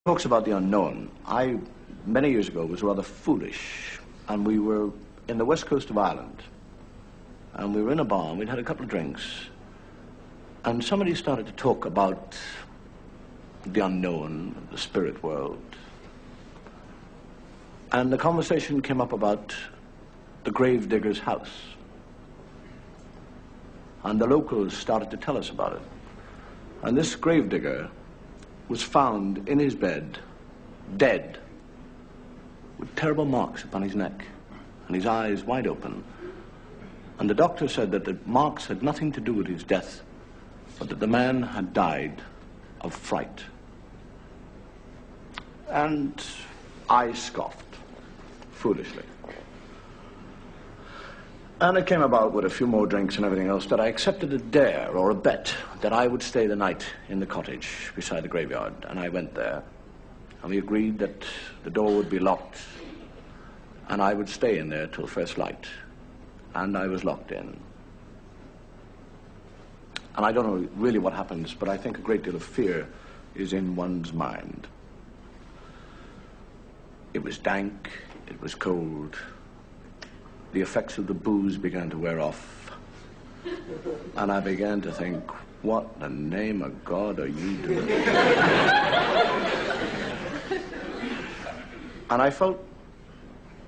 Talks about the unknown. I, many years ago, was rather foolish, and we were in the west coast of Ireland, and we were in a bar, and we'd had a couple of drinks, and somebody started to talk about the unknown, the spirit world, and the conversation came up about the gravedigger's house, and the locals started to tell us about it, and this gravedigger was found in his bed, dead, with terrible marks upon his neck and his eyes wide open. And the doctor said that the marks had nothing to do with his death, but that the man had died of fright. And I scoffed, foolishly. And it came about with a few more drinks and everything else that I accepted a dare or a bet that I would stay the night in the cottage beside the graveyard. And I went there, and we agreed that the door would be locked, and I would stay in there till first light. And I was locked in. And I don't know really what happens, but I think a great deal of fear is in one's mind. It was dank, it was cold. The effects of the booze began to wear off. And I began to think, what in the name of God are you doing? And I felt,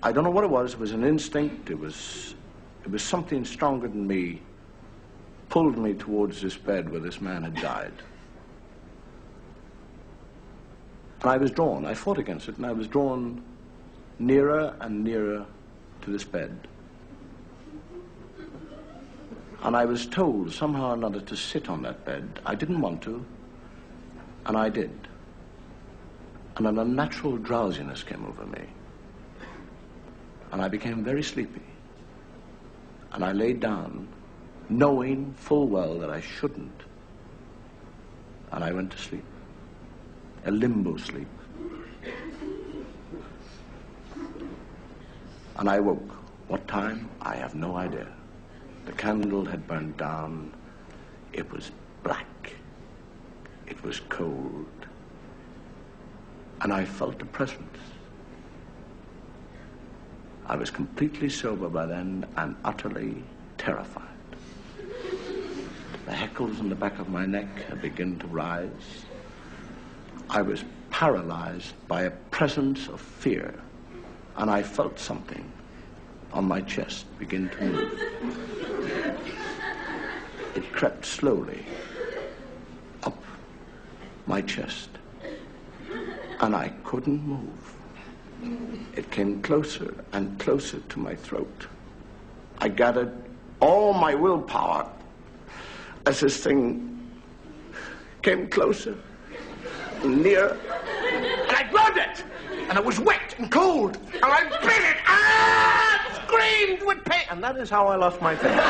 I don't know what it was an instinct, it was something stronger than me, pulled me towards this bed where this man had died. And I was drawn, I fought against it, and I was drawn nearer and nearer to this bed. And I was told somehow or another to sit on that bed. I didn't want to, and I did. And an unnatural drowsiness came over me. And I became very sleepy. And I laid down, knowing full well that I shouldn't. And I went to sleep, a limbo sleep. And I woke. What time? I have no idea. The candle had burned down. It was black. It was cold. And I felt a presence. I was completely sober by then and utterly terrified. The hackles on the back of my neck had begun to rise. I was paralyzed by a presence of fear, and I felt something on my chest begin to move. It crept slowly up my chest, and I couldn't move. It came closer and closer to my throat. I gathered all my willpower as this thing came closer and nearer, and I grabbed it, and it was wet and cold, and I bit it, and screamed with pain, and that is how I lost my fingers.